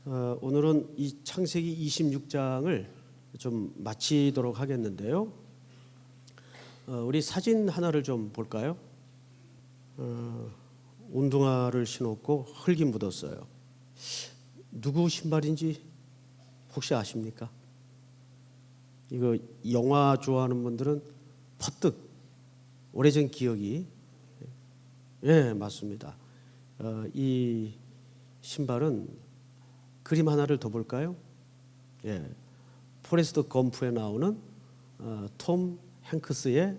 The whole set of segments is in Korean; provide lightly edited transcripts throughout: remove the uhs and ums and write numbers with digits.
오늘은 이 창세기 26장을 좀 마치도록 하겠는데요. 우리 사진 하나를 좀 볼까요? 운동화를 신었고 흙이 묻었어요. 누구 신발인지 혹시 아십니까? 이거 영화 좋아하는 분들은 퍼뜩 오래전 기억이 맞습니다. 이 신발은 그림 하나를 더 볼까요? 포레스트 검프에 나오는 톰 행크스의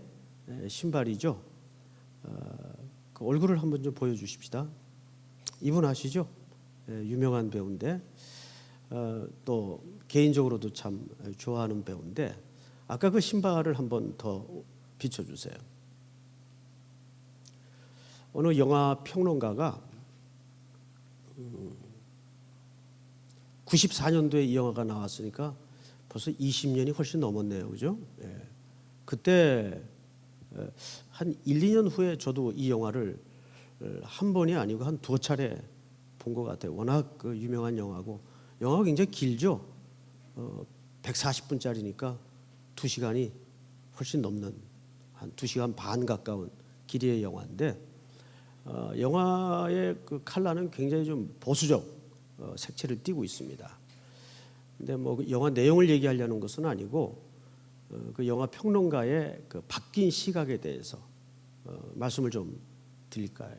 신발이죠. 그 얼굴을 한번 좀 보여주십시다. 이분 아시죠? 유명한 배우인데 또 개인적으로도 참 좋아하는 배우인데 아까 그 신발을 한번 더 비춰주세요. 어느 영화 평론가가 94년도에 이 영화가 나왔으니까 벌써 20년이 훨씬 넘었네요. 그죠? 그때 한 1, 2년 후에 저도 이 영화를 한 번이 아니고 한 두 차례 본 것 같아요. 워낙 그 유명한 영화고 영화가 굉장히 길죠. 140분짜리니까 2시간이 훨씬 넘는 한 2시간 반 가까운 길이의 영화인데 영화의 그 컬러는 굉장히 좀 보수적 색채를 띠고 있습니다. 근데 뭐 영화 내용을 얘기하려는 것은 아니고 그 영화 평론가의 그 바뀐 시각에 대해서 말씀을 좀 드릴까요?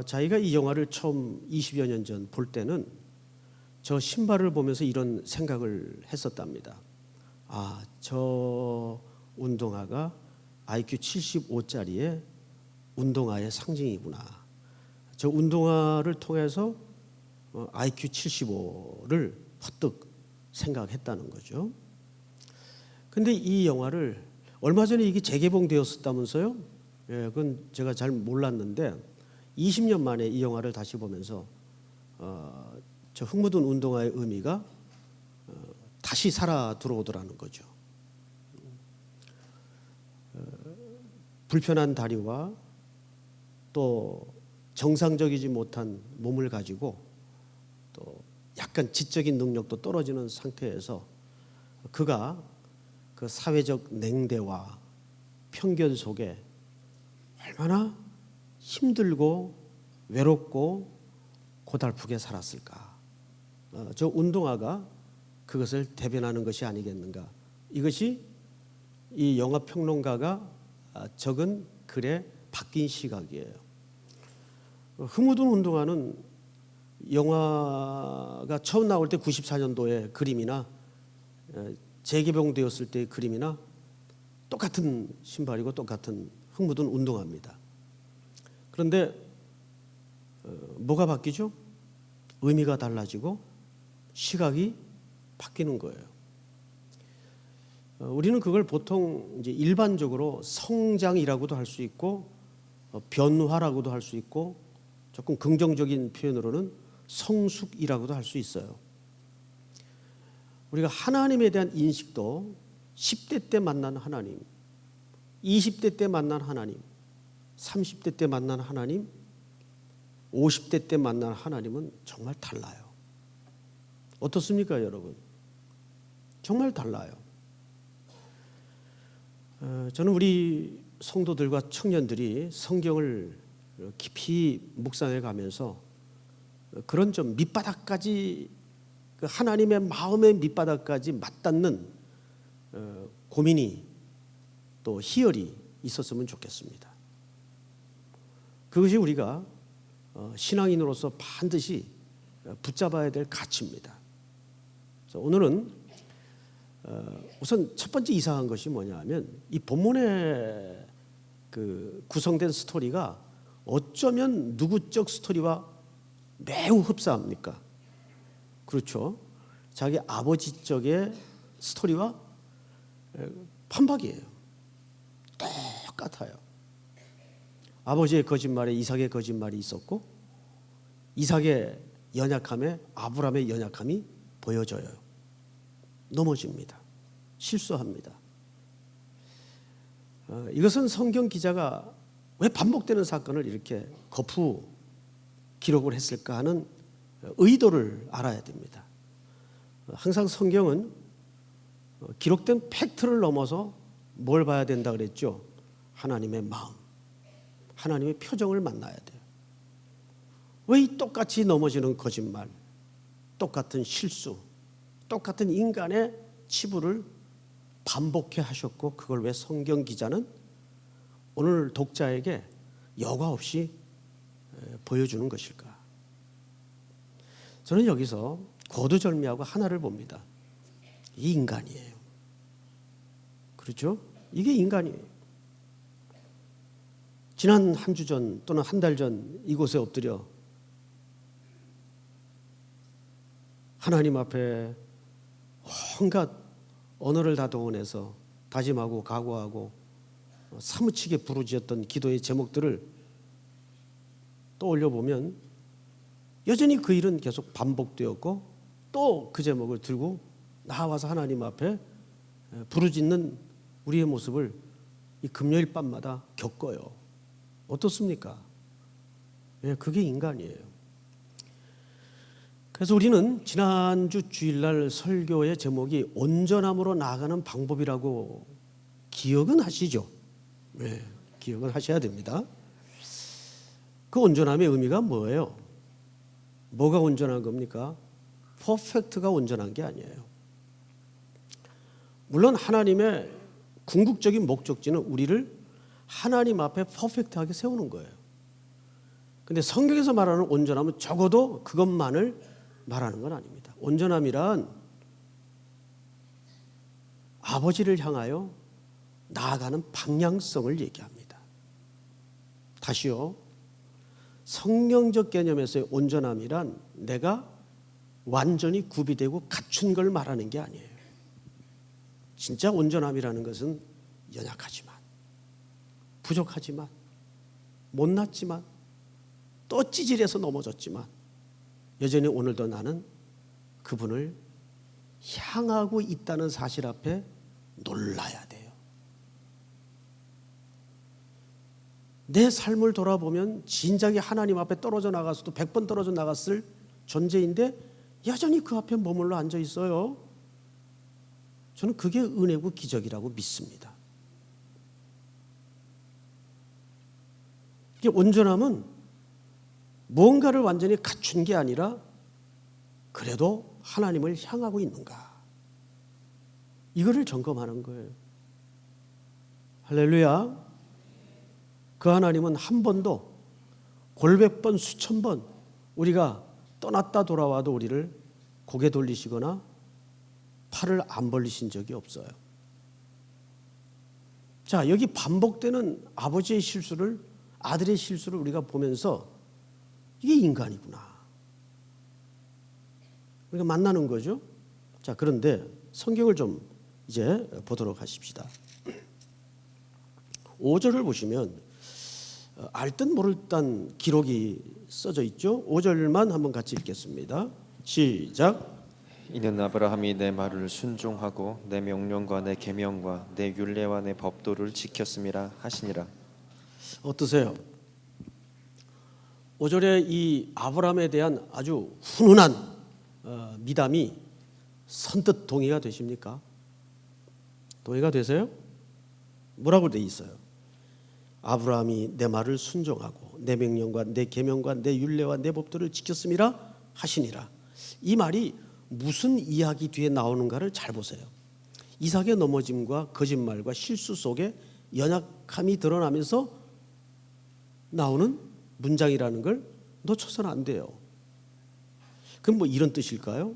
자기가 이 영화를 처음 20여 년 전 볼 때는 저 신발을 보면서 이런 생각을 했었답니다. 저 운동화가 IQ 75짜리의 운동화의 상징이구나. 저 운동화를 통해서 IQ 75를 헛뜩 생각했다는 거죠. 근데 이 영화를 얼마 전에 이게 재개봉되었었다면서요? 그건 제가 잘 몰랐는데 20년 만에 이 영화를 다시 보면서 저 흙 묻은 운동화의 의미가 다시 살아 들어오더라는 거죠. 불편한 다리와 또 정상적이지 못한 몸을 가지고 또 약간 지적인 능력도 떨어지는 상태에서 그가 그 사회적 냉대와 편견 속에 얼마나 힘들고 외롭고 고달프게 살았을까. 저 운동화가 그것을 대변하는 것이 아니겠는가. 이것이 이 영화 평론가가 적은 글의 바뀐 시각이에요. 흠묻은 운동화는 영화가 처음 나올 때 94년도의 그림이나 재개봉되었을 때의 그림이나 똑같은 신발이고 똑같은 흙묻은 운동화입니다. 그런데 뭐가 바뀌죠? 의미가 달라지고 시각이 바뀌는 거예요. 우리는 그걸 보통 이제 일반적으로 성장이라고도 할 수 있고 변화라고도 할 수 있고 조금 긍정적인 표현으로는 성숙이라고도 할 수 있어요. 우리가 하나님에 대한 인식도 10대 때 만난 하나님, 20대 때 만난 하나님, 30대 때 만난 하나님, 50대 때 만난 하나님은 정말 달라요. 어떻습니까, 여러분? 정말 달라요. 저는 우리 성도들과 청년들이 성경을 깊이 묵상해 가면서 그런 좀 밑바닥까지 그 하나님의 마음의 밑바닥까지 맞닿는 고민이 또 희열이 있었으면 좋겠습니다. 그것이 우리가 신앙인으로서 반드시 붙잡아야 될 가치입니다. 그래서 오늘은 우선 첫 번째 이상한 것이 뭐냐면 이 본문에 그 구성된 스토리가 어쩌면 누구적 스토리와 매우 흡사합니까? 그렇죠. 자기 아버지 쪽의 스토리와 판박이에요. 똑같아요. 아버지의 거짓말에 이삭의 거짓말이 있었고 이삭의 연약함에 아브라함의 연약함이 보여져요. 넘어집니다. 실수합니다. 이것은 성경 기자가 왜 반복되는 사건을 이렇게 거푸 기록을 했을까 하는 의도를 알아야 됩니다. 항상 성경은 기록된 팩트를 넘어서 뭘 봐야 된다 그랬죠? 하나님의 마음, 하나님의 표정을 만나야 돼요. 왜 이 똑같이 넘어지는 거짓말, 똑같은 실수, 똑같은 인간의 치부를 반복해 하셨고 그걸 왜 성경 기자는 오늘 독자에게 여과 없이 보여주는 것일까? 저는 여기서 고두절미하고 하나를 봅니다. 이 인간이에요. 그렇죠? 이게 인간이에요. 지난 한 주 전 또는 한 달 전 이곳에 엎드려 하나님 앞에 온갖 언어를 다 동원해서 다짐하고 각오하고 사무치게 부르짖었던 기도의 제목들을 떠올려 보면 여전히 그 일은 계속 반복되었고 또 그 제목을 들고 나와서 하나님 앞에 부르짖는 우리의 모습을 이 금요일 밤마다 겪어요. 어떻습니까? 그게 인간이에요. 그래서 우리는 지난주 주일날 설교의 제목이 온전함으로 나아가는 방법이라고 기억은 하시죠? 네, 기억은 하셔야 됩니다. 그 온전함의 의미가 뭐예요? 뭐가 온전한 겁니까? 퍼펙트가 온전한 게 아니에요. 물론 하나님의 궁극적인 목적지는 우리를 하나님 앞에 퍼펙트하게 세우는 거예요. 근데 성경에서 말하는 온전함은 적어도 그것만을 말하는 건 아닙니다. 온전함이란 아버지를 향하여 나아가는 방향성을 얘기합니다. 다시요. 성경적 개념에서의 온전함이란 내가 완전히 구비되고 갖춘 걸 말하는 게 아니에요. 진짜 온전함이라는 것은 연약하지만, 부족하지만, 못났지만, 또 찌질해서 넘어졌지만 여전히 오늘도 나는 그분을 향하고 있다는 사실 앞에 놀라야 돼요. 내 삶을 돌아보면 진작에 하나님 앞에 떨어져 나갔어도 100번 떨어져 나갔을 존재인데 여전히 그 앞에 머물러 앉아 있어요. 저는 그게 은혜고 기적이라고 믿습니다. 이게 온전함은 뭔가를 완전히 갖춘 게 아니라 그래도 하나님을 향하고 있는가, 이거를 점검하는 거예요. 할렐루야. 그 하나님은 한 번도 골백 번 수천 번 우리가 떠났다 돌아와도 우리를 고개 돌리시거나 팔을 안 벌리신 적이 없어요. 자, 여기 반복되는 아버지의 실수를, 아들의 실수를 우리가 보면서 이게 인간이구나, 우리가 만나는 거죠. 자, 그런데 성경을 좀 이제 보도록 하십시다. 5절을 보시면 알 듯 모를 듯한 기록이 써져 있죠. 5절만 한번 같이 읽겠습니다. 시작. 이는 아브라함이 내 말을 순종하고 내 명령과 내 계명과 내 율례와 내 법도를 지켰음이라 하시니라. 어떠세요? 5절에 이 아브라함에 대한 아주 훈훈한 미담이 선뜻 동의가 되십니까? 동의가 되세요? 뭐라고 돼 있어요? 아브라함이 내 말을 순종하고 내 명령과 내 계명과 내 율례와 내 법도를 지켰음이라 하시니라. 이 말이 무슨 이야기 뒤에 나오는가를 잘 보세요. 이삭의 넘어짐과 거짓말과 실수 속에 연약함이 드러나면서 나오는 문장이라는 걸 놓쳐서는 안 돼요. 그럼 뭐 이런 뜻일까요?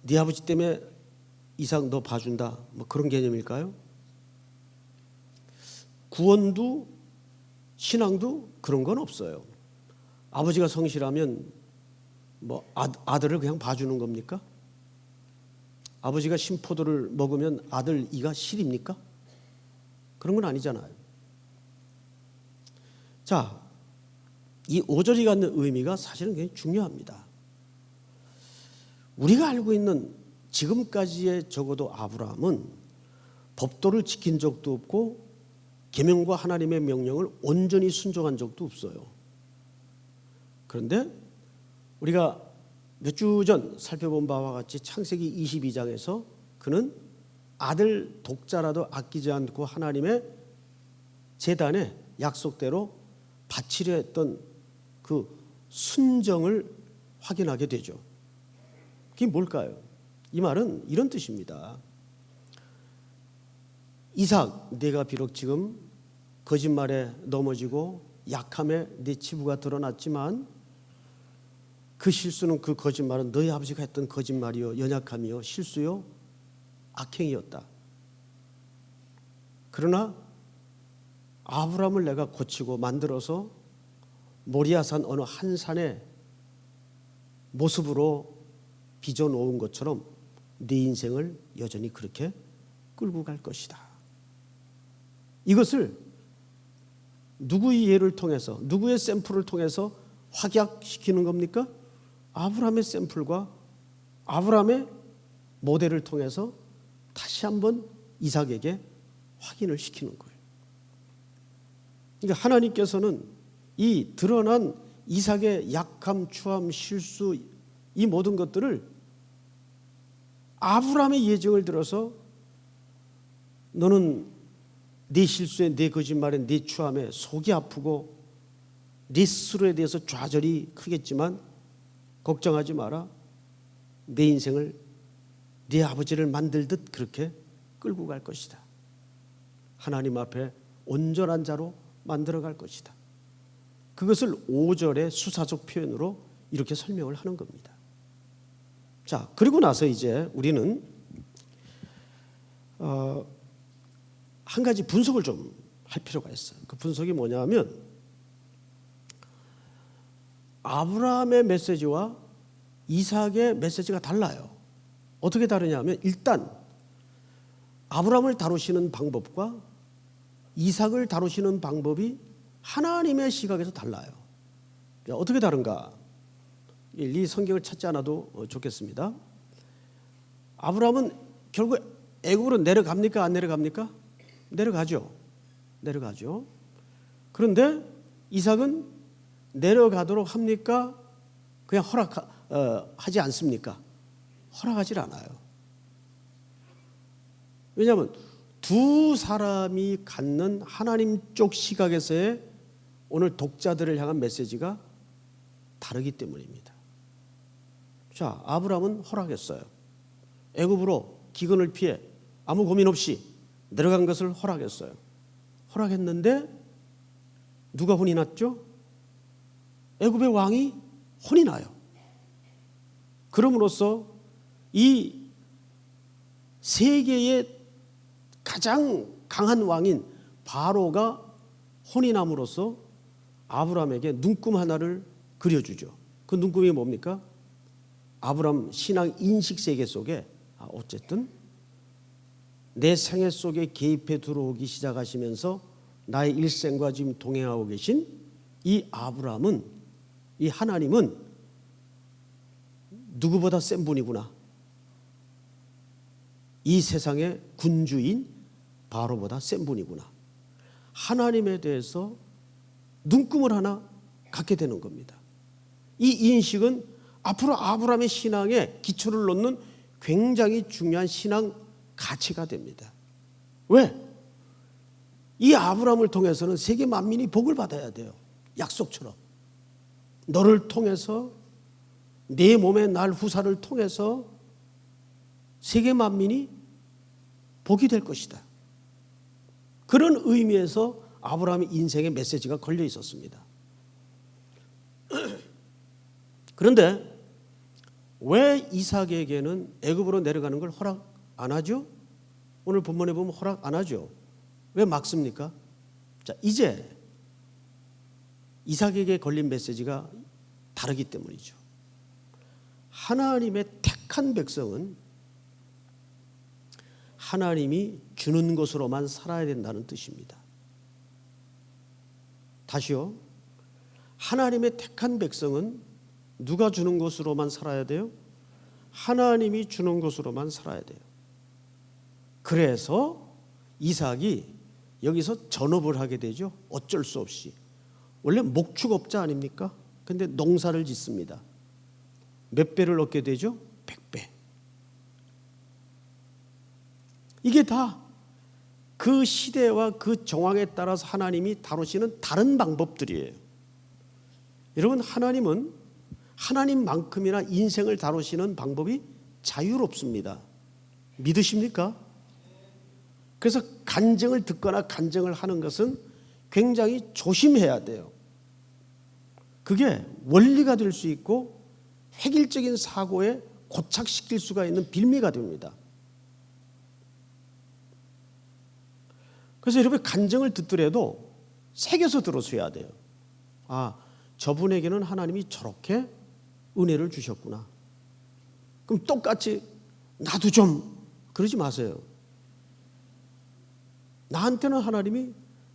네 아버지 때문에 이삭 너 봐준다, 뭐 그런 개념일까요? 구원도 신앙도 그런 건 없어요. 아버지가 성실하면 뭐 아들을 그냥 봐주는 겁니까? 아버지가 신포도를 먹으면 아들 이가 실입니까? 그런 건 아니잖아요. 자, 이 5절이 갖는 의미가 사실은 굉장히 중요합니다. 우리가 알고 있는 지금까지의 적어도 아브라함은 법도를 지킨 적도 없고 계명과 하나님의 명령을 온전히 순종한 적도 없어요. 그런데 우리가 몇 주 전 살펴본 바와 같이 창세기 22장에서 그는 아들 독자라도 아끼지 않고 하나님의 제단에 약속대로 바치려 했던 그 순정을 확인하게 되죠. 그게 뭘까요? 이 말은 이런 뜻입니다. 이삭, 네가 비록 지금 거짓말에 넘어지고 약함에 네 치부가 드러났지만 그 실수는, 그 거짓말은 너희 아버지가 했던 거짓말이요, 연약함이요, 실수요, 악행이었다. 그러나 아브라함을 내가 고치고 만들어서 모리아산 어느 한 산의 모습으로 빚어놓은 것처럼 네 인생을 여전히 그렇게 끌고 갈 것이다. 이것을 누구의 예를 통해서, 누구의 샘플을 통해서 확약시키는 겁니까? 아브라함의 샘플과 아브라함의 모델을 통해서 다시 한번 이삭에게 확인을 시키는 거예요. 그러니까 하나님께서는 이 드러난 이삭의 약함, 추함, 실수, 이 모든 것들을 아브라함의 예정을 들어서 너는 네 실수에, 네 거짓말에, 네 추함에 속이 아프고 네 스스로에 대해서 좌절이 크겠지만 걱정하지 마라. 내 인생을 네 아버지를 만들듯 그렇게 끌고 갈 것이다. 하나님 앞에 온전한 자로 만들어 갈 것이다. 그것을 5절의 수사적 표현으로 이렇게 설명을 하는 겁니다. 자, 그리고 나서 이제 우리는 한 가지 분석을 좀 할 필요가 있어요. 그 분석이 뭐냐면 아브라함의 메시지와 이삭의 메시지가 달라요. 어떻게 다르냐면 일단 아브라함을 다루시는 방법과 이삭을 다루시는 방법이 하나님의 시각에서 달라요. 어떻게 다른가? 이 성경을 찾지 않아도 좋겠습니다. 아브라함은 결국 애굽으로 내려갑니까? 안 내려갑니까? 내려가죠. 내려가죠. 그런데 이삭은 내려가도록 합니까? 그냥 허락하지 않습니까? 허락하지 않아요. 왜냐하면 두 사람이 갖는 하나님 쪽 시각에서의 오늘 독자들을 향한 메시지가 다르기 때문입니다. 자, 아브라함은 허락했어요. 애굽으로 기근을 피해 아무 고민 없이 내려간 것을 허락했어요. 허락했는데 누가 혼이 났죠? 애굽의 왕이 혼이 나요. 그럼으로써 이 세계의 가장 강한 왕인 바로가 혼이 남으로써 아브라함에게 눈금 하나를 그려주죠. 그 눈금이 뭡니까? 아브라함 신앙 인식 세계 속에 어쨌든 내 생애 속에 개입해 들어오기 시작하시면서 나의 일생과 지금 동행하고 계신 이 아브라함은, 이 하나님은 누구보다 센 분이구나. 이 세상의 군주인 바로보다 센 분이구나. 하나님에 대해서 눈금을 하나 갖게 되는 겁니다. 이 인식은 앞으로 아브라함의 신앙에 기초를 놓는 굉장히 중요한 신앙 가치가 됩니다. 왜? 이 아브라함을 통해서는 세계 만민이 복을 받아야 돼요. 약속처럼. 너를 통해서, 내 몸의 날 후사를 통해서 세계 만민이 복이 될 것이다. 그런 의미에서 아브라함의 인생의 메시지가 걸려 있었습니다. 그런데 왜 이삭에게는 애굽으로 내려가는 걸 허락 안 하죠? 오늘 본문에 보면 허락 안 하죠. 왜 막습니까? 자, 이제 이삭에게 걸린 메시지가 다르기 때문이죠. 하나님의 택한 백성은 하나님이 주는 것으로만 살아야 된다는 뜻입니다. 다시요. 하나님의 택한 백성은 누가 주는 것으로만 살아야 돼요? 하나님이 주는 것으로만 살아야 돼요. 그래서 이삭이 여기서 전업을 하게 되죠. 어쩔 수 없이. 원래 목축업자 아닙니까? 근데 농사를 짓습니다. 몇 배를 얻게 되죠? 100배. 이게 다 그 시대와 그 정황에 따라서 하나님이 다루시는 다른 방법들이에요. 여러분, 하나님은 하나님만큼이나 인생을 다루시는 방법이 자유롭습니다. 믿으십니까? 그래서 간증을 듣거나 간증을 하는 것은 굉장히 조심해야 돼요. 그게 원리가 될 수 있고 획일적인 사고에 고착시킬 수가 있는 빌미가 됩니다. 그래서 여러분, 간증을 듣더라도 새겨서 들어줘야 돼요. 아, 저분에게는 하나님이 저렇게 은혜를 주셨구나. 그럼 똑같이 나도 좀 그러지 마세요. 나한테는 하나님이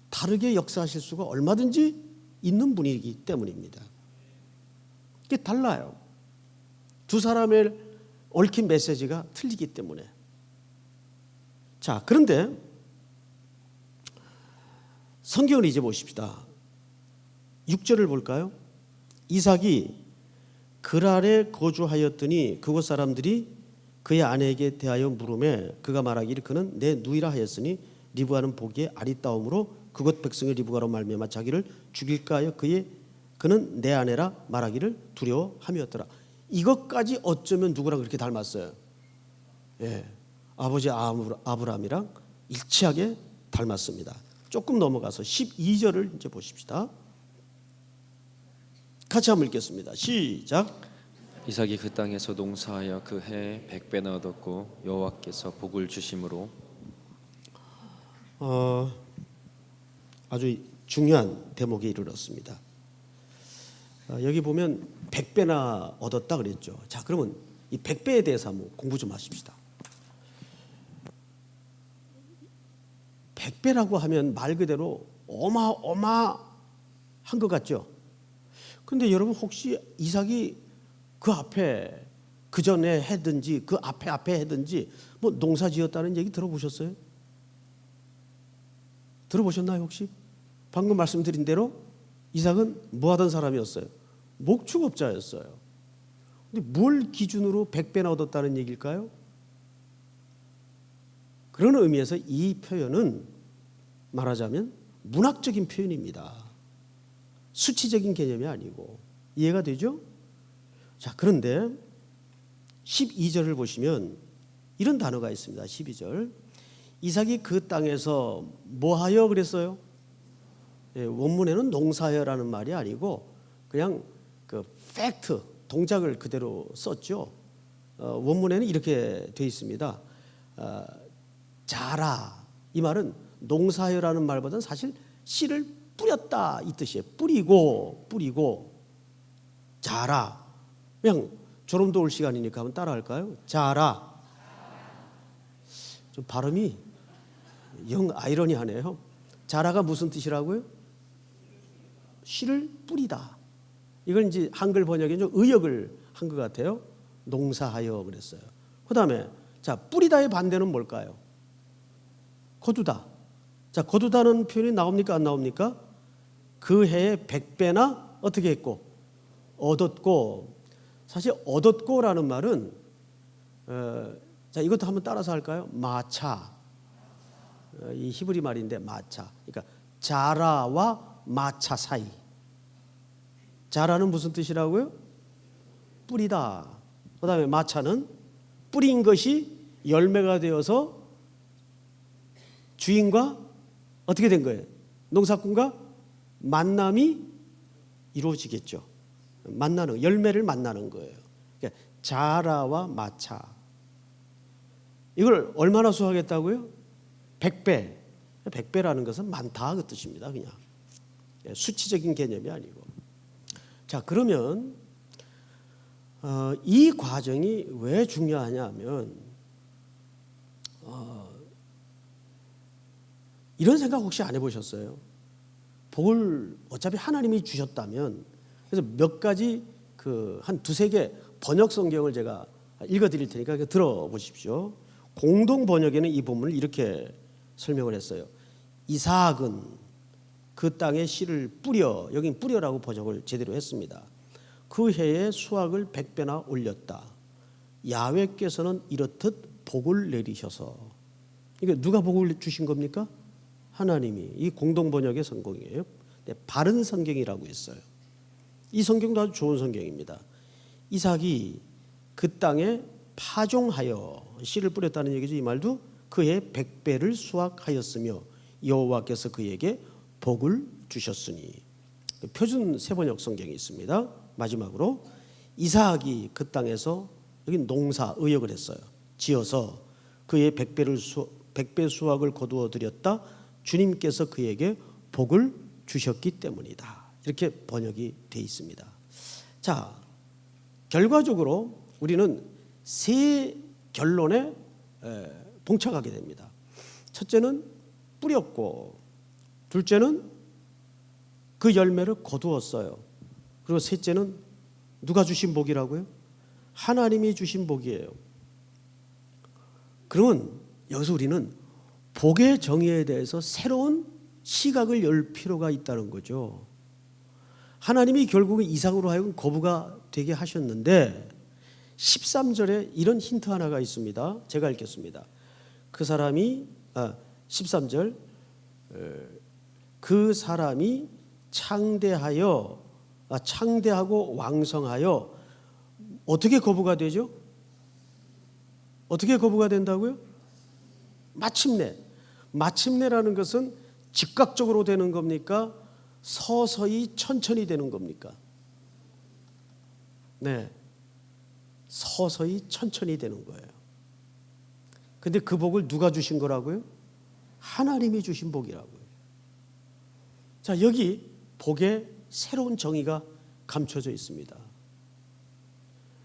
다르게 역사하실 수가 얼마든지 있는 분이기 때문입니다. 이게 달라요. 두 사람의 얽힌 메시지가 틀리기 때문에. 자, 그런데 성경을 이제 보십시다. 6절을 볼까요? 이삭이 그랄에 거주하였더니 그곳 사람들이 그의 아내에게 대하여 물으매 그가 말하기를 그는 내 누이라 하였으니 리브가는 보기에 아리따움으로 그곳 백성의 리브가로 말미암아 자기를 죽일까 하여 그는 내 아내라 말하기를 두려워함이었더라. 이것까지 어쩌면 누구랑 그렇게 닮았어요? 예, 아버지 아브라함이랑 일치하게 닮았습니다. 조금 넘어가서 12절을 이제 보십시다. 같이 한번 읽겠습니다. 시작. 이삭이 그 땅에서 농사하여 그 해에 100배나 얻었고 여호와께서 복을 주심으로. 아주 중요한 대목에 이르렀습니다. 여기 보면 100배나 얻었다 그랬죠. 자, 그러면 이 100배에 대해서 한번 공부 좀 하십시다. 100배라고 하면 말 그대로 어마어마한 것 같죠. 그런데 여러분, 혹시 이삭이 그 앞에 그 전에 했든지 그 앞에 했든지 뭐 농사 지었다는 얘기 들어보셨어요? 들어보셨나요 혹시? 방금 말씀드린 대로 이삭은 뭐 하던 사람이었어요? 목축업자였어요. 근데 뭘 기준으로 100배나 얻었다는 얘기일까요? 그런 의미에서 이 표현은 말하자면 문학적인 표현입니다. 수치적인 개념이 아니고. 이해가 되죠? 자, 그런데 12절을 보시면 이런 단어가 있습니다. 12절. 이삭이 그 땅에서 뭐하여 그랬어요? 예, 원문에는 농사하여라는 말이 아니고 그냥 그 팩트, 동작을 그대로 썼죠. 원문에는 이렇게 되어 있습니다. 자라. 이 말은 농사하여라는 말보다는 사실 씨를 뿌렸다 이 뜻이에요. 뿌리고 자라. 그냥 졸음도 올 시간이니까 한번 따라할까요? 자라. 좀 발음이 영 아이러니하네요. 자라가 무슨 뜻이라고요? 씨를 뿌리다. 이걸 이제 한글 번역에 좀 의역을 한 것 같아요. 농사하여 그랬어요. 그 다음에 자, 뿌리다의 반대는 뭘까요? 거두다. 자, 거두다는 표현이 나옵니까 안 나옵니까? 그 해에 100배나 어떻게 했고? 얻었고. 사실 얻었고라는 말은 자, 이것도 한번 따라서 할까요? 마차. 이 히브리 말인데 마차. 그러니까 자라와 마차 사이. 자라는 무슨 뜻이라고요? 뿌리다. 그 다음에 마차는 뿌린 것이 열매가 되어서 주인과 어떻게 된 거예요? 농사꾼과 만남이 이루어지겠죠. 만나는, 열매를 만나는 거예요. 그러니까 자라와 마차. 이걸 얼마나 수확했다고요? 100배. 100배라는 것은 많다 그 뜻입니다. 그냥 수치적인 개념이 아니고. 자, 그러면 이 과정이 왜 중요하냐면 이런 생각 혹시 안 해보셨어요? 복을 어차피 하나님이 주셨다면, 그래서 몇 가지 한 두세 개 번역 성경을 제가 읽어드릴 테니까 들어보십시오. 공동 번역에는 이 본문을 이렇게 설명을 했어요. 이삭은 그 땅에 씨를 뿌려, 여긴 뿌려라고 번역을 제대로 했습니다. 그 해에 수확을 100배나 올렸다. 야훼께서는 이렇듯 복을 내리셔서. 이게 누가 복을 주신 겁니까? 하나님이. 이 공동번역의 성경이에요. 네, 바른 성경이라고 했어요. 이 성경도 아주 좋은 성경입니다. 이삭이 그 땅에 파종하여 씨를 뿌렸다는 얘기죠. 이 말도 그해 100배를 수확하였으며 여호와께서 그에게 복을 주셨으니. 표준 세번역 성경이 있습니다. 마지막으로 이삭이 그 땅에서 여기 농사 의역을 했어요. 지어서 그의 100배 수확을 거두어 드렸다. 주님께서 그에게 복을 주셨기 때문이다. 이렇게 번역이 되어 있습니다. 자, 결과적으로 우리는 세 결론에 봉착하게 됩니다. 첫째는 뿌렸고, 둘째는 그 열매를 거두었어요. 그리고 셋째는 누가 주신 복이라고요? 하나님이 주신 복이에요. 그러면 여기서 우리는 복의 정의에 대해서 새로운 시각을 열 필요가 있다는 거죠. 하나님이 결국은 이삭으로 하여금 거부가 되게 하셨는데 13절에 이런 힌트 하나가 있습니다. 제가 읽겠습니다. 그 사람이 13절 그 사람이 창대하고 왕성하여 어떻게 거부가 되죠? 어떻게 거부가 된다고요? 마침내라는 것은 즉각적으로 되는 겁니까? 서서히 천천히 되는 겁니까? 네, 서서히 천천히 되는 거예요. 근데 그 복을 누가 주신 거라고요? 하나님이 주신 복이라고요. 자, 여기 복의 새로운 정의가 감춰져 있습니다.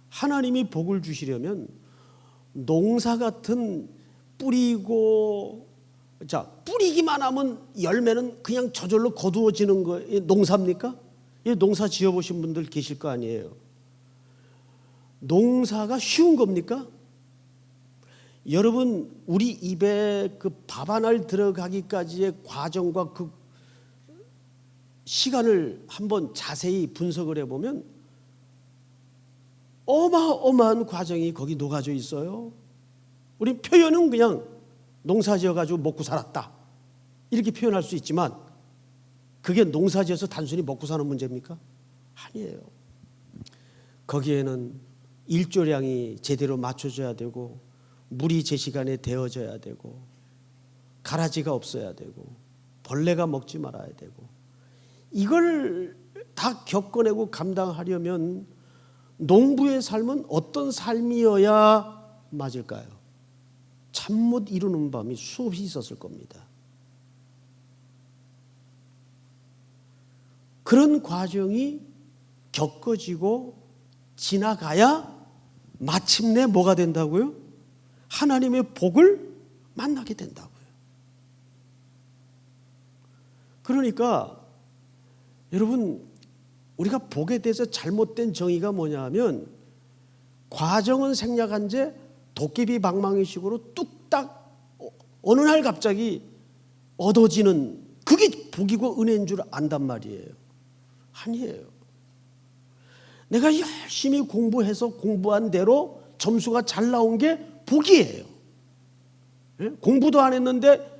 하나님이 복을 주시려면 농사 같은 뿌리기만 하면 열매는 그냥 저절로 거두어지는 거예요. 농사입니까? 농사 지어보신 분들 계실 거 아니에요. 농사가 쉬운 겁니까? 여러분, 우리 입에 그 밥 한 알 들어가기까지의 과정과 그 시간을 한번 자세히 분석을 해보면 어마어마한 과정이 거기 녹아져 있어요. 우리 표현은 그냥 농사 지어가지고 먹고 살았다 이렇게 표현할 수 있지만 그게 농사 지어서 단순히 먹고 사는 문제입니까? 아니에요. 거기에는 일조량이 제대로 맞춰져야 되고 물이 제 시간에 데워져야 되고 가라지가 없어야 되고 벌레가 먹지 말아야 되고 이걸 다 겪어내고 감당하려면 농부의 삶은 어떤 삶이어야 맞을까요? 잠 못 이루는 밤이 수없이 있었을 겁니다. 그런 과정이 겪어지고 지나가야 마침내 뭐가 된다고요? 하나님의 복을 만나게 된다고요. 그러니까 여러분, 우리가 복에 대해서 잘못된 정의가 뭐냐 하면 과정은 생략한채 도깨비 방망이식으로 뚝딱 어느 날 갑자기 얻어지는 그게 복이고 은혜인 줄 안단 말이에요. 아니에요. 내가 열심히 공부해서 공부한 대로 점수가 잘 나온 게 복이에요. 공부도 안 했는데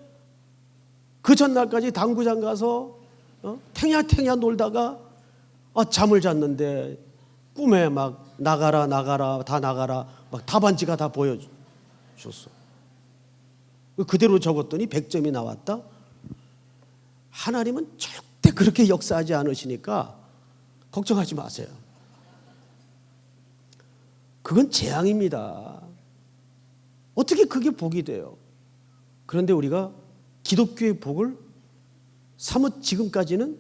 그 전날까지 당구장 가서 탱야탱야 놀다가 잠을 잤는데 꿈에 막 나가라 다 나가라 막 답안지가 다 보여줬어. 그대로 적었더니 100점이 나왔다. 하나님은 절대 그렇게 역사하지 않으시니까 걱정하지 마세요. 그건 재앙입니다. 어떻게 그게 복이 돼요? 그런데 우리가 기독교의 복을 사뭇 지금까지는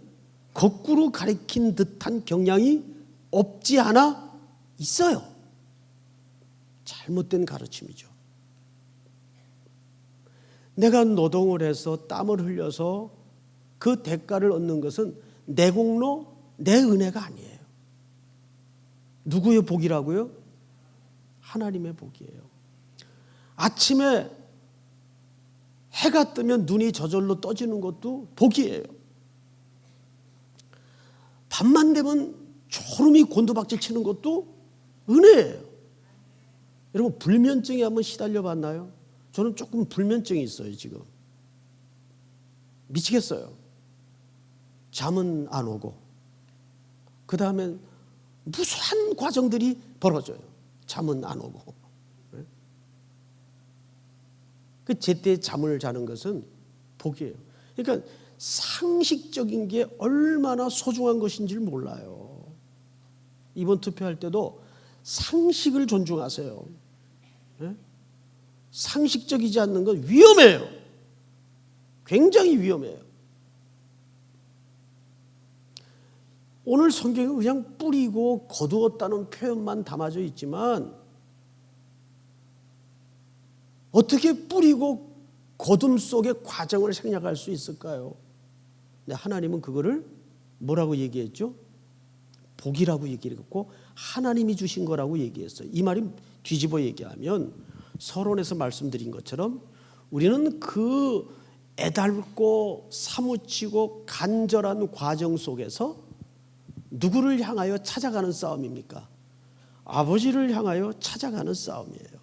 거꾸로 가리킨 듯한 경향이 없지 않아 있어요. 잘못된 가르침이죠. 내가 노동을 해서 땀을 흘려서 그 대가를 얻는 것은 내 공로, 내 은혜가 아니에요. 누구의 복이라고요? 하나님의 복이에요. 아침에 해가 뜨면 눈이 저절로 떠지는 것도 복이에요. 밤만 되면 초름이 곤두박질 치는 것도 은혜예요. 여러분 불면증에 한번 시달려 봤나요? 저는 조금 불면증이 있어요 지금. 미치겠어요. 잠은 안 오고 그 다음엔 무수한 과정들이 벌어져요. 잠은 안 오고. 그 제때 잠을 자는 것은 복이에요. 그러니까 상식적인 게 얼마나 소중한 것인지를 몰라요. 이번 투표할 때도 상식을 존중하세요. 상식적이지 않는 건 위험해요. 굉장히 위험해요. 오늘 성경에 그냥 뿌리고 거두었다는 표현만 담아져 있지만 어떻게 뿌리고 거둠 속의 과정을 생략할 수 있을까요? 근데 하나님은 그거를 뭐라고 얘기했죠? 복이라고 얘기했고 하나님이 주신 거라고 얘기했어요. 이 말이 뒤집어 얘기하면 서론에서 말씀드린 것처럼 우리는 그 애달고 사무치고 간절한 과정 속에서 누구를 향하여 찾아가는 싸움입니까? 아버지를 향하여 찾아가는 싸움이에요.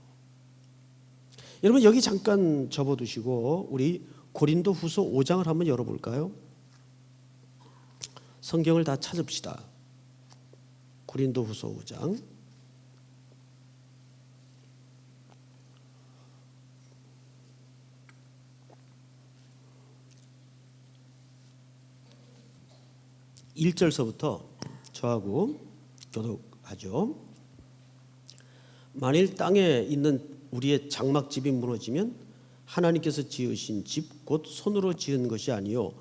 여러분 여기 잠깐 접어두시고 우리 고린도후서 5장을 한번 열어볼까요? 성경을 다 찾읍시다. 고린도후서 5장. (1절서부터) 저하고 교독하죠. 만일 땅에 있는 우리의 장막집이 무너지면 하나님께서 지으신 집 곧 손으로 지은 것이 아니요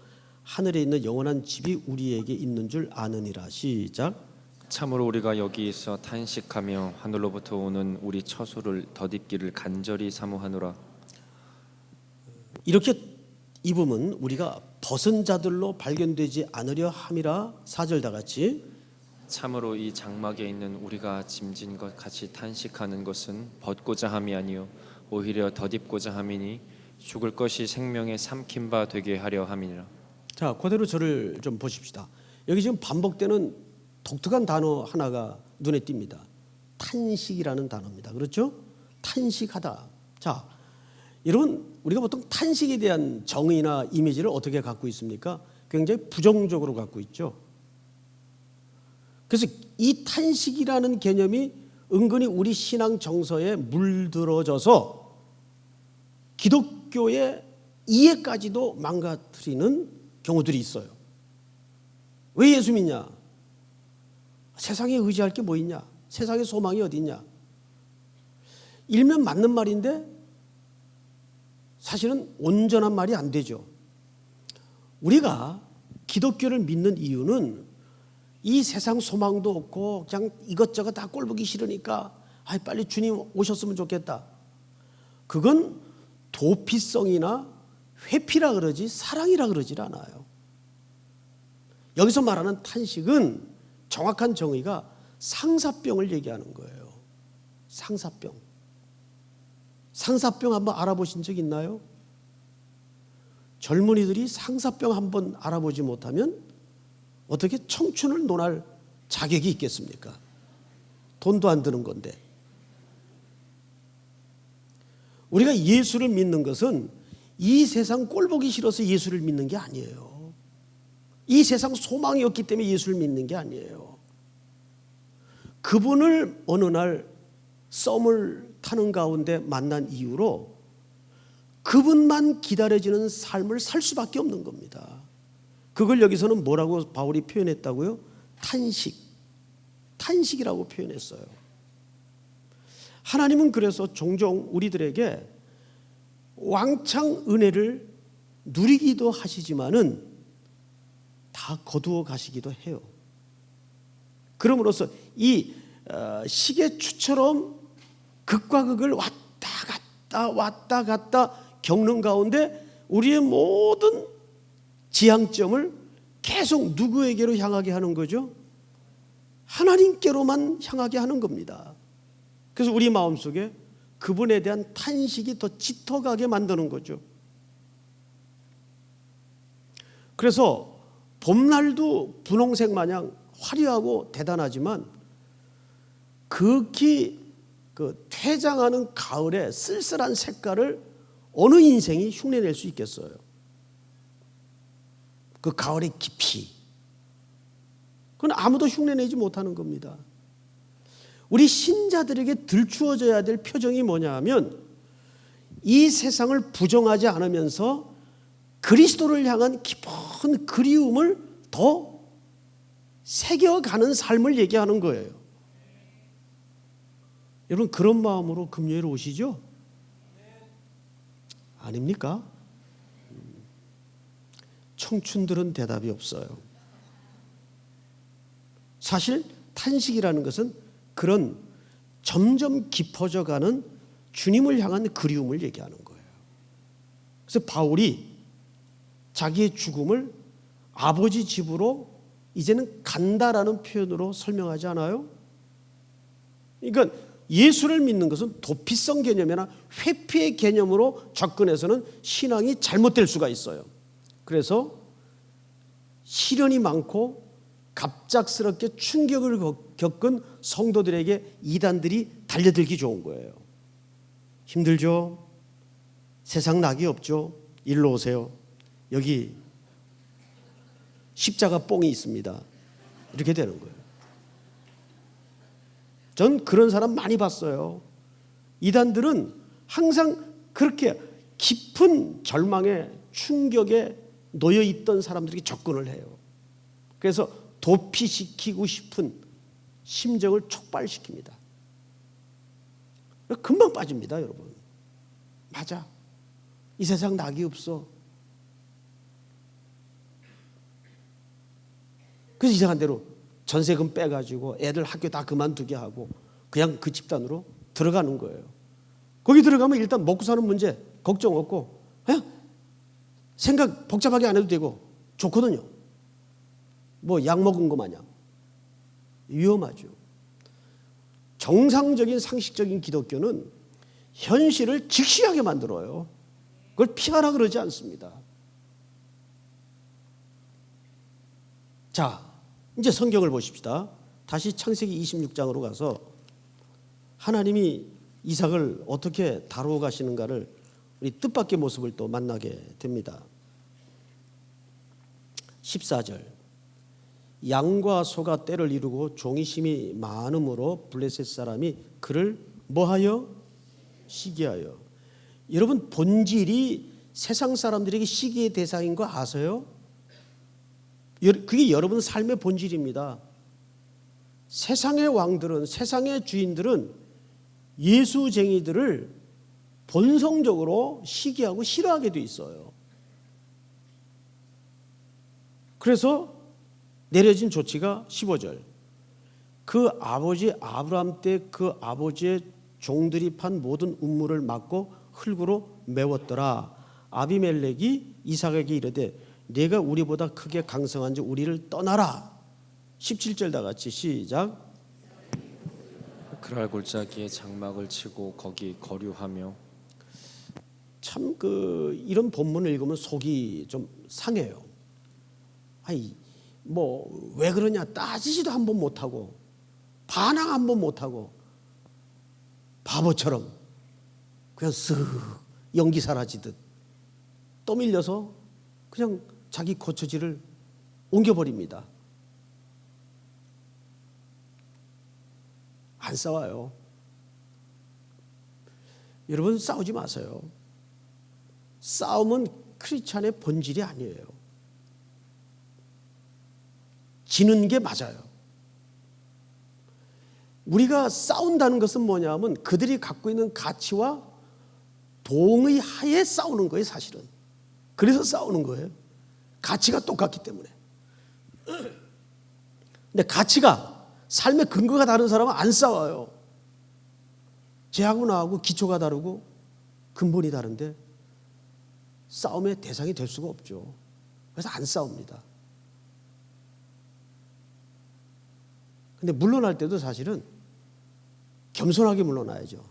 하늘에 있는 영원한 집이 우리에게 있는 줄 아느니라. 시작. 참으로 우리가 여기 있어 탄식하며 하늘로부터 오는 우리 처소를 덧입기를 간절히 사모하노라. 이렇게 입으면 우리가 벗은 자들로 발견되지 않으려 함이라. 4절 다 같이. 참으로 이 장막에 있는 우리가 짐진 것 같이 탄식하는 것은 벗고자 함이 아니요 오히려 덧입고자 함이니 죽을 것이 생명의 삼킨 바 되게 하려 함이니라. 자, 그대로 저를 좀 보십시다. 여기 지금 반복되는 독특한 단어 하나가 눈에 띕니다. 탄식이라는 단어입니다. 그렇죠? 탄식하다. 자, 여러분 우리가 보통 탄식에 대한 정의나 이미지를 어떻게 갖고 있습니까? 굉장히 부정적으로 갖고 있죠. 그래서 이 탄식이라는 개념이 은근히 우리 신앙 정서에 물들어져서 기독교의 이해까지도 망가뜨리는 경우들이 있어요. 왜 예수 믿냐? 세상에 의지할 게 뭐 있냐? 세상에 소망이 어디 있냐? 일면 맞는 말인데 사실은 온전한 말이 안 되죠. 우리가 기독교를 믿는 이유는 이 세상 소망도 없고 그냥 이것저것 다 꼴보기 싫으니까 빨리 주님 오셨으면 좋겠다. 그건 도피성이나 회피라 그러지 사랑이라 그러질 않아요. 여기서 말하는 탄식은 정확한 정의가 상사병을 얘기하는 거예요. 상사병. 상사병 한번 알아보신 적 있나요? 젊은이들이 상사병 한번 알아보지 못하면 어떻게 청춘을 논할 자격이 있겠습니까? 돈도 안 드는 건데. 우리가 예수를 믿는 것은 이 세상 꼴보기 싫어서 예수를 믿는 게 아니에요. 이 세상 소망이 없기 때문에 예수를 믿는 게 아니에요. 그분을 어느 날 썸을 타는 가운데 만난 이후로 그분만 기다려지는 삶을 살 수밖에 없는 겁니다. 그걸 여기서는 뭐라고 바울이 표현했다고요? 탄식. 탄식이라고 표현했어요. 하나님은 그래서 종종 우리들에게 왕창 은혜를 누리기도 하시지만은 다 거두어 가시기도 해요. 그럼으로써 이 시계추처럼 극과 극을 왔다 갔다 겪는 가운데 우리의 모든 지향점을 계속 누구에게로 향하게 하는 거죠? 하나님께로만 향하게 하는 겁니다. 그래서 우리 마음속에 그분에 대한 탄식이 더 짙어가게 만드는 거죠. 그래서 봄날도 분홍색 마냥 화려하고 대단하지만 극히 그 퇴장하는 가을의 쓸쓸한 색깔을 어느 인생이 흉내낼 수 있겠어요? 그 가을의 깊이. 그건 아무도 흉내내지 못하는 겁니다. 우리 신자들에게 들추어져야 될 표정이 뭐냐 하면 이 세상을 부정하지 않으면서 그리스도를 향한 깊은 그리움을 더 새겨가는 삶을 얘기하는 거예요. 여러분 그런 마음으로 금요일에 오시죠? 아닙니까? 청춘들은 대답이 없어요. 사실 탄식이라는 것은 그런 점점 깊어져 가는 주님을 향한 그리움을 얘기하는 거예요. 그래서 바울이 자기의 죽음을 아버지 집으로 이제는 간다라는 표현으로 설명하지 않아요? 그러니까 예수를 믿는 것은 도피성 개념이나 회피의 개념으로 접근해서는 신앙이 잘못될 수가 있어요. 그래서 시련이 많고 갑작스럽게 충격을 겪은 성도들에게 이단들이 달려들기 좋은 거예요. 힘들죠? 세상 낙이 없죠? 일로 오세요. 여기 십자가 뽕이 있습니다. 이렇게 되는 거예요. 전 그런 사람 많이 봤어요. 이단들은 항상 그렇게 깊은 절망에 충격에 놓여 있던 사람들에게 접근을 해요. 그래서 도피시키고 싶은 심정을 촉발시킵니다. 금방 빠집니다, 여러분. 맞아. 이 세상 낙이 없어. 그래서 이상한 대로 전세금 빼가지고 애들 학교 다 그만두게 하고 그냥 그 집단으로 들어가는 거예요. 거기 들어가면 일단 먹고 사는 문제 걱정 없고 그냥 생각 복잡하게 안 해도 되고 좋거든요. 뭐 약 먹은 거 마냥. 위험하죠. 정상적인 상식적인 기독교는 현실을 직시하게 만들어요. 그걸 피하라 그러지 않습니다. 자, 이제 성경을 보십시다. 다시 창세기 26장으로 가서 하나님이 이삭을 어떻게 다루어 가시는가를 우리 뜻밖의 모습을 또 만나게 됩니다. 14절 양과 소가 떼를 이루고 종이 심이 많음으로 블레셋 사람이 그를 뭐하여? 시기하여. 여러분 본질이 세상 사람들에게 시기의 대상인 거 아세요? 그게 여러분 삶의 본질입니다. 세상의 왕들은 세상의 주인들은 예수쟁이들을 본성적으로 시기하고 싫어하게 돼 있어요. 그래서 내려진 조치가 15절 그 아버지 아브라함 때 그 아버지의 종들이 판 모든 음물을 막고 흙으로 메웠더라. 아비멜렉이 이삭에게 이르되 네가 우리보다 크게 강성한지 우리를 떠나라. 17절 다 같이 시작. 그랄 골짜기에 장막을 치고 거기 거류하며. 참 이런 본문을 읽으면 속이 좀 상해요. 아니 뭐 왜 그러냐 따지지도 한번 못하고 반항 한번 못하고 바보처럼 그냥 쓱 연기 사라지듯 떠밀려서 그냥 자기 거처지를 옮겨버립니다. 안 싸워요. 여러분 싸우지 마세요. 싸움은 크리스찬의 본질이 아니에요. 지는 게 맞아요. 우리가 싸운다는 것은 뭐냐면 그들이 갖고 있는 가치와 동의 하에 싸우는 거예요, 사실은. 그래서 싸우는 거예요. 가치가 똑같기 때문에. 근데 가치가 삶의 근거가 다른 사람은 안 싸워요. 쟤하고 나하고 기초가 다르고 근본이 다른데 싸움의 대상이 될 수가 없죠. 그래서 안 싸웁니다. 근데 물러날 때도 사실은 겸손하게 물러나야죠.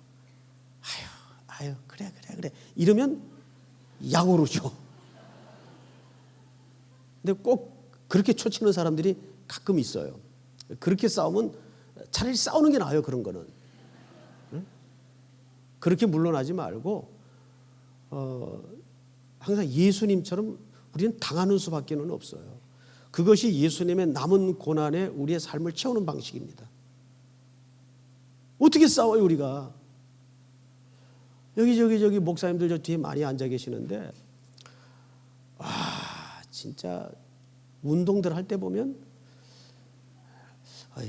아유, 그래. 이러면 약오르죠. 근데 꼭 그렇게 초치는 사람들이 가끔 있어요. 그렇게 싸우면 차라리 싸우는 게 나아요. 그런 거는. 응? 그렇게 물러나지 말고 항상 예수님처럼 우리는 당하는 수밖에는 없어요. 그것이 예수님의 남은 고난에 우리의 삶을 채우는 방식입니다. 어떻게 싸워요 우리가? 여기 목사님들 저 뒤에 많이 앉아 계시는데 진짜 운동들 할 때 보면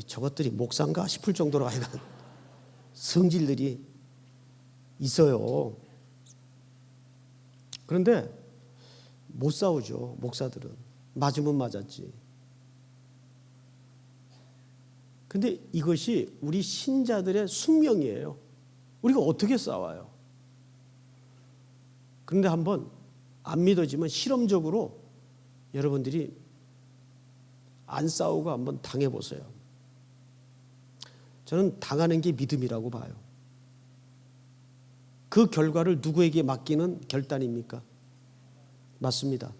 저것들이 목사인가 싶을 정도로 하여간 성질들이 있어요. 그런데 못 싸우죠. 목사들은 맞으면 맞았지. 근데 이것이 우리 신자들의 숙명이에요. 우리가 어떻게 싸워요? 그런데 한번 안 믿어지면 실험적으로 여러분들이 안 싸우고 한번 당해보세요. 저는 당하는 게 믿음이라고 봐요. 그 결과를 누구에게 맡기는 결단입니까? 맞습니다.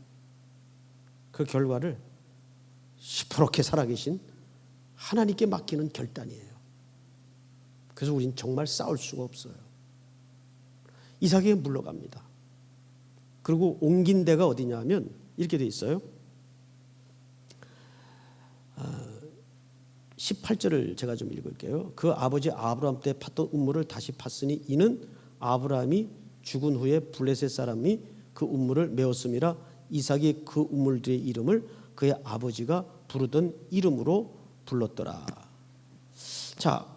그 결과를 시퍼렇게 살아계신 하나님께 맡기는 결단이에요. 그래서 우린 정말 싸울 수가 없어요. 이삭에게 물러갑니다. 그리고 옮긴 데가 어디냐면 이렇게 돼 있어요. 18절을 제가 좀 읽을게요. 그 아버지 아브라함 때 팠던 우물을 다시 팠으니 이는 아브라함이 죽은 후에 블레셋 사람이 그 우물을 메었음이라. 이삭이 그 우물들의 이름을 그의 아버지가 부르던 이름으로 불렀더라. 자,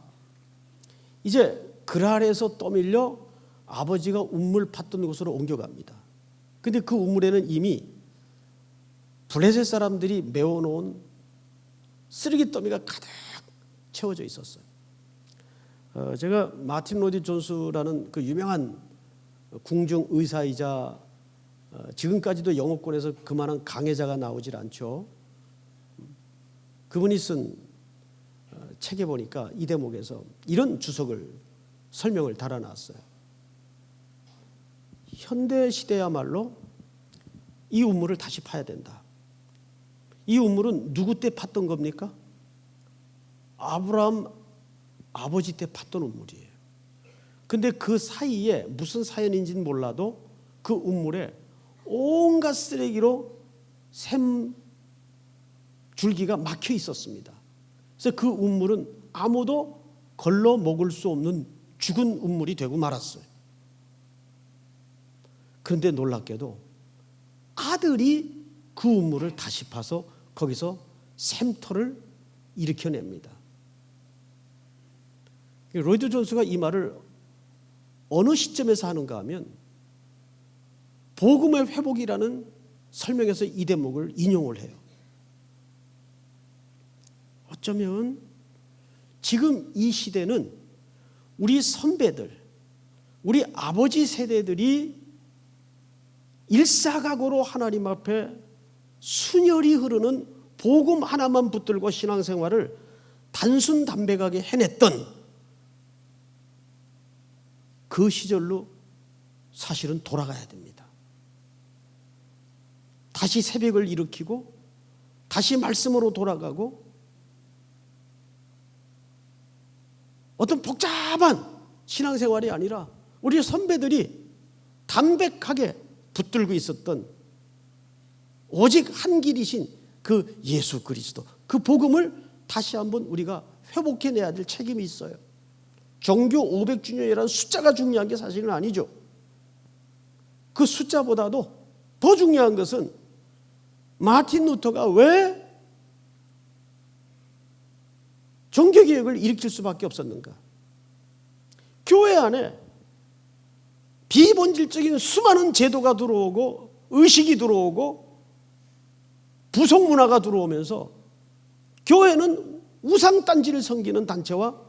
이제 그랄에서 떠밀려 아버지가 우물 팠던 곳으로 옮겨갑니다. 근데 그 우물에는 이미 블레셋 사람들이 메워놓은 쓰레기 더미가 가득 채워져 있었어요. 제가 마틴 로디 존스라는 그 유명한 궁중 의사이자 지금까지도 영어권에서 그만한 강해자가 나오질 않죠. 그분이 쓴 책에 보니까 이 대목에서 이런 주석을 설명을 달아놨어요. 현대 시대야말로 이 우물을 다시 파야 된다. 이 우물은 누구 때 팠던 겁니까? 아브라함 아버지 때 팠던 우물이에요. 근데 그 사이에 무슨 사연인지는 몰라도 그 우물에 온갖 쓰레기로 샘 줄기가 막혀 있었습니다. 그래서 그 우물은 아무도 걸러 먹을 수 없는 죽은 우물이 되고 말았어요. 그런데 놀랍게도 아들이 그 우물을 다시 파서 거기서 샘터를 일으켜냅니다. 로이드 존스가 이 말을 어느 시점에서 하는가 하면 복음의 회복이라는 설명에서 이 대목을 인용을 해요. 어쩌면 지금 이 시대는 우리 선배들, 우리 아버지 세대들이 일사각오로 하나님 앞에 순혈이 흐르는 복음 하나만 붙들고 신앙생활을 단순담백하게 해냈던 그 시절로 사실은 돌아가야 됩니다. 다시 새벽을 일으키고 다시 말씀으로 돌아가고 어떤 복잡한 신앙생활이 아니라 우리 선배들이 담백하게 붙들고 있었던 오직 한 길이신 그 예수 그리스도, 그 복음을 다시 한번 우리가 회복해내야 될 책임이 있어요. 종교 500주년이라는 숫자가 중요한 게 사실은 아니죠. 그 숫자보다도 더 중요한 것은 마틴 루터가 왜 종교개혁을 일으킬 수밖에 없었는가? 교회 안에 비본질적인 수많은 제도가 들어오고 의식이 들어오고 부속문화가 들어오면서 교회는 우상단지를 섬기는 단체와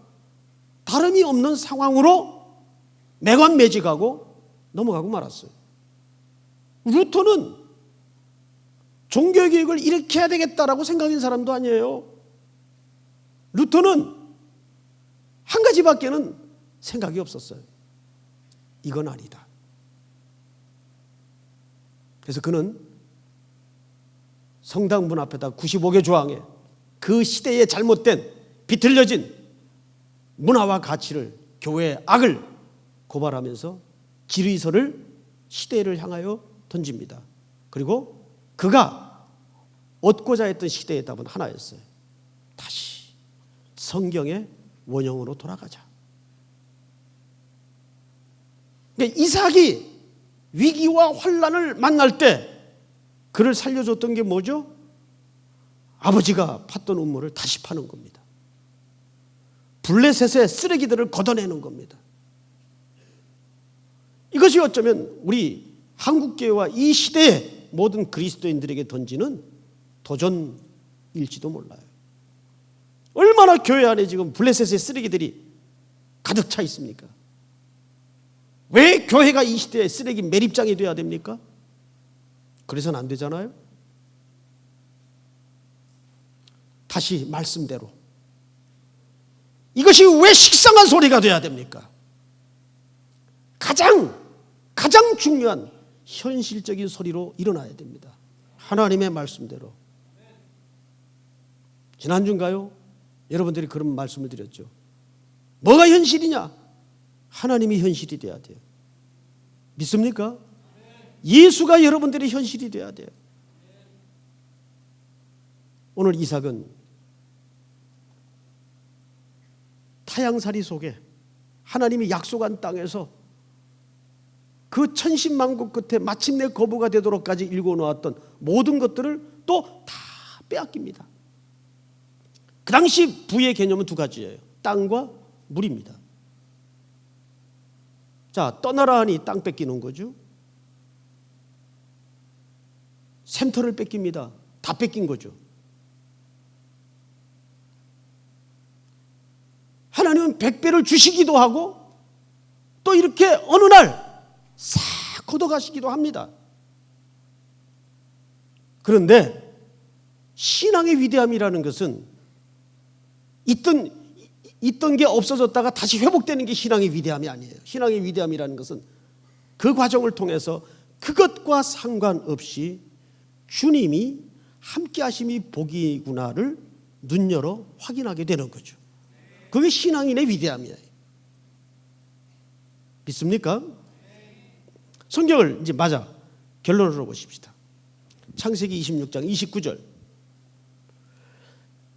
다름이 없는 상황으로 매관매직하고 넘어가고 말았어요. 루터는 종교개혁을 일으켜야 되겠다라고 생각한 사람도 아니에요. 루터는 한 가지밖에는 생각이 없었어요. 이건 아니다. 그래서 그는 성당 문 앞에다 95개 조항에 그 시대의 잘못된 비틀려진 문화와 가치를, 교회의 악을 고발하면서 질의서를 시대를 향하여 던집니다. 그리고 그가 얻고자 했던 시대의 답은 하나였어요. 다시 성경의 원형으로 돌아가자. 그러니까 이삭이 위기와 환난을 만날 때 그를 살려줬던 게 뭐죠? 아버지가 팠던 우물을 다시 파는 겁니다. 블레셋의 쓰레기들을 걷어내는 겁니다. 이것이 어쩌면 우리 한국교회와 이 시대의 모든 그리스도인들에게 던지는 도전일지도 몰라요. 얼마나 교회 안에 지금 블레셋의 쓰레기들이 가득 차 있습니까? 왜 교회가 이 시대의 쓰레기 매립장이 돼야 됩니까? 그래서는 안 되잖아요. 다시 말씀대로 이것이 왜 식상한 소리가 돼야 됩니까? 가장 중요한 현실적인 소리로 일어나야 됩니다. 하나님의 말씀대로. 지난주인가요? 여러분들이 그런 말씀을 드렸죠. 뭐가 현실이냐? 하나님이 현실이 돼야 돼요. 믿습니까? 예수가 여러분들의 현실이 돼야 돼요. 오늘 이삭은 타향살이 속에 하나님이 약속한 땅에서 그 천신만고 끝에 마침내 거부가 되도록까지 읽어놓았던 모든 것들을 또 다 빼앗깁니다. 그 당시 부의 개념은 두 가지예요. 땅과 물입니다. 자, 떠나라 하니 땅 뺏기는 거죠. 샘터를 뺏깁니다. 다 뺏긴 거죠. 하나님은 100배를 주시기도 하고 또 이렇게 어느 날 싹 걷어가시기도 합니다. 그런데 신앙의 위대함이라는 것은 있던 게 없어졌다가 다시 회복되는 게 신앙의 위대함이 아니에요. 신앙의 위대함이라는 것은 그 과정을 통해서 그것과 상관없이 주님이 함께 하심이 복이구나를 눈여러 확인하게 되는 거죠. 그게 신앙인의 위대함이에요. 믿습니까? 성경을 이제 맞아 결론으로 보십시다. 창세기 26장 29절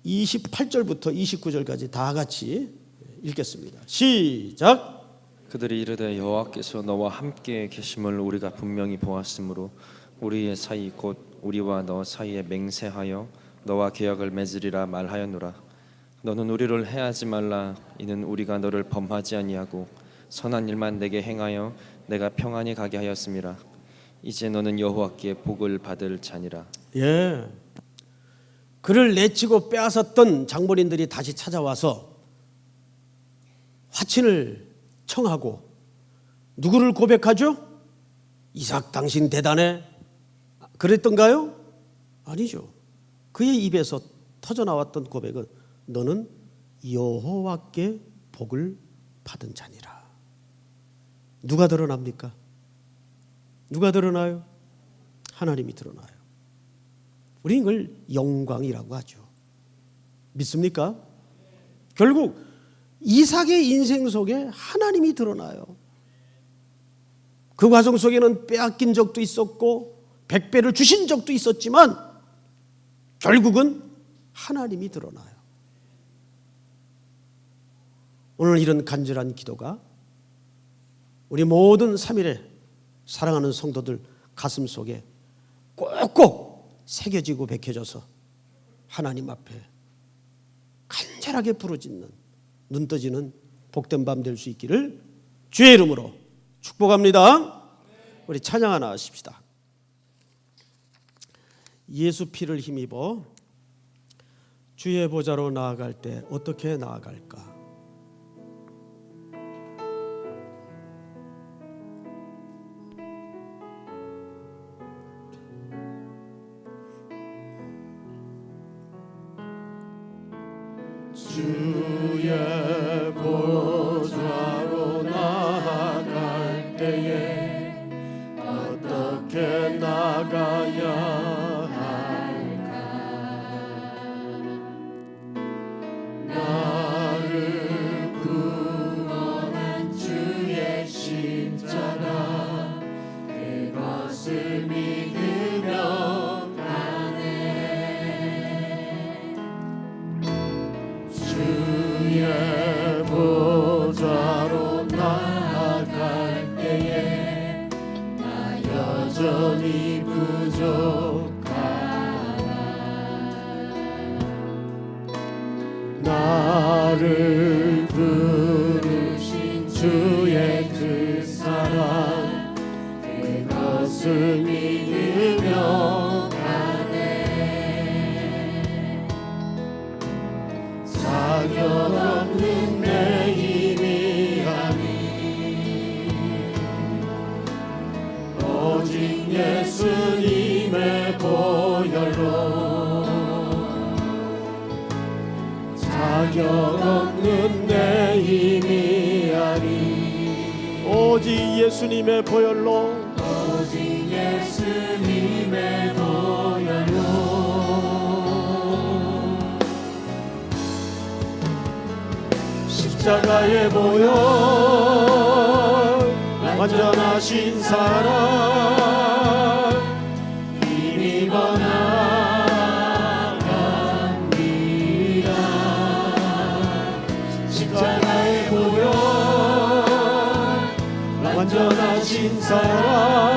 28절부터 29절까지 다 같이 읽겠습니다. 시작. 그들이 이르되 여호와께서 너와 함께 계심을 우리가 분명히 보았으므로 우리의 사이 곧 우리와 너 사이에 맹세하여 너와 계약을 맺으리라 말하였노라. 너는 우리를 해하지 말라. 이는 우리가 너를 범하지 아니하고 선한 일만 내게 행하여 내가 평안히 가게 하였음이라. 이제 너는 여호와께 복을 받을 자니라. 예, 그를 내치고 빼앗았던 장본인들이 다시 찾아와서 화친을 청하고 누구를 고백하죠? 이삭 당신 대단해. 그랬던가요? 아니죠. 그의 입에서 터져나왔던 고백은 너는 여호와께 복을 받은 자니라. 누가 드러납니까? 누가 드러나요? 하나님이 드러나요. 우리는 이걸 영광이라고 하죠. 믿습니까? 결국 이삭의 인생 속에 하나님이 드러나요. 그 과정 속에는 빼앗긴 적도 있었고 100배를 주신 적도 있었지만 결국은 하나님이 드러나요. 오늘 이런 간절한 기도가 우리 모든 3일에 사랑하는 성도들 가슴 속에 꼭꼭 새겨지고 bek혀져서 하나님 앞에 간절하게 부르짖는 눈 떠지는 복된 밤 될 수 있기를 주의 이름으로 축복합니다. 우리 찬양 하나 하십시다. 예수 피를 힘입어 주의 보좌로 나아갈 때 어떻게 나아갈까? 주의 보좌로 나아갈 때에 어떻게 나가야 할까? 나를 부르신 주의 그 사랑 그것을 믿으며 가네. 자격 없는 내 힘이 아니 오직 예수님의 보혈로 자격 없는 내 힘이 아니 오직 예수님의 보혈로 오직 예수님의 보혈로 십자가의 보혈 완전하신 사랑 힘입어 나갑니다. 십자가의 보혈 완전하신 사랑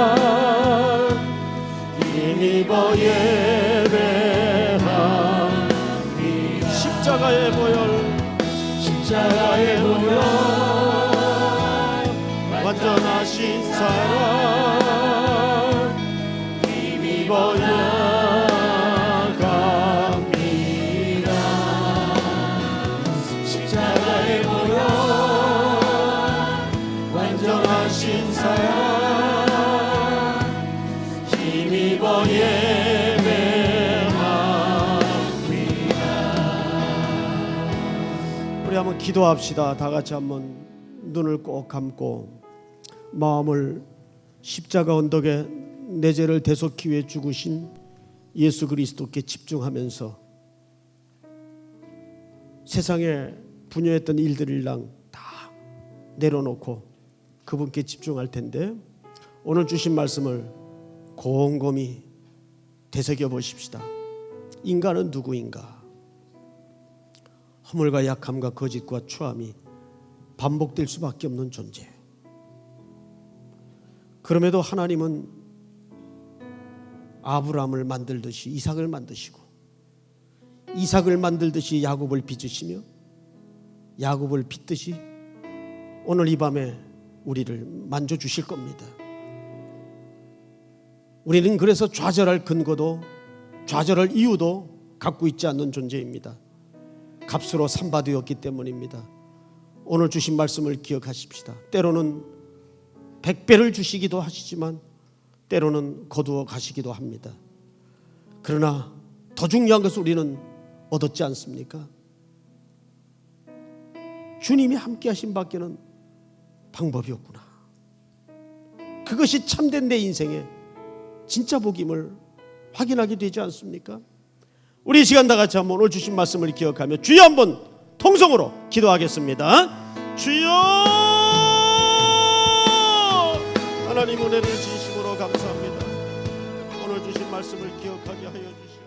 힘입어 예배합니다. 십자가의 보혈 십자가의 보혈 완전하신 사랑 힘입어 나갑니다. 십자가의 보혈 완전하신 사랑 힘입어 예배합니다. 우리 한번 기도합시다. 다 같이 한번 눈을 꼭 감고 마음을 십자가 언덕에 내 죄를 대속히 위해 죽으신 예수 그리스도께 집중하면서 세상에 분여했던 일들이랑 다 내려놓고 그분께 집중할 텐데 오늘 주신 말씀을 곰곰이 되새겨 보십시다. 인간은 누구인가? 허물과 약함과 거짓과 추함이 반복될 수밖에 없는 존재. 그럼에도 하나님은 아브라함을 만들듯이 이삭을 만드시고 이삭을 만들듯이 야곱을 빚으시며 야곱을 빚듯이 오늘 이 밤에 우리를 만져주실 겁니다. 우리는 그래서 좌절할 근거도 좌절할 이유도 갖고 있지 않는 존재입니다. 값으로 산바되었기 때문입니다. 오늘 주신 말씀을 기억하십시다. 때로는 100배를 주시기도 하시지만 때로는 거두어 가시기도 합니다. 그러나 더 중요한 것은 우리는 얻었지 않습니까? 주님이 함께 하신 밖에는 방법이 없구나. 그것이 참된 내 인생의 진짜 복임을 확인하게 되지 않습니까? 우리 이 시간 다 같이 한번 오늘 주신 말씀을 기억하며 주여 한번 통성으로 기도하겠습니다. 주여, 하나님 은혜를 진심으로 감사합니다. 오늘 주신 말씀을 기억하게 하여 주시옵소서.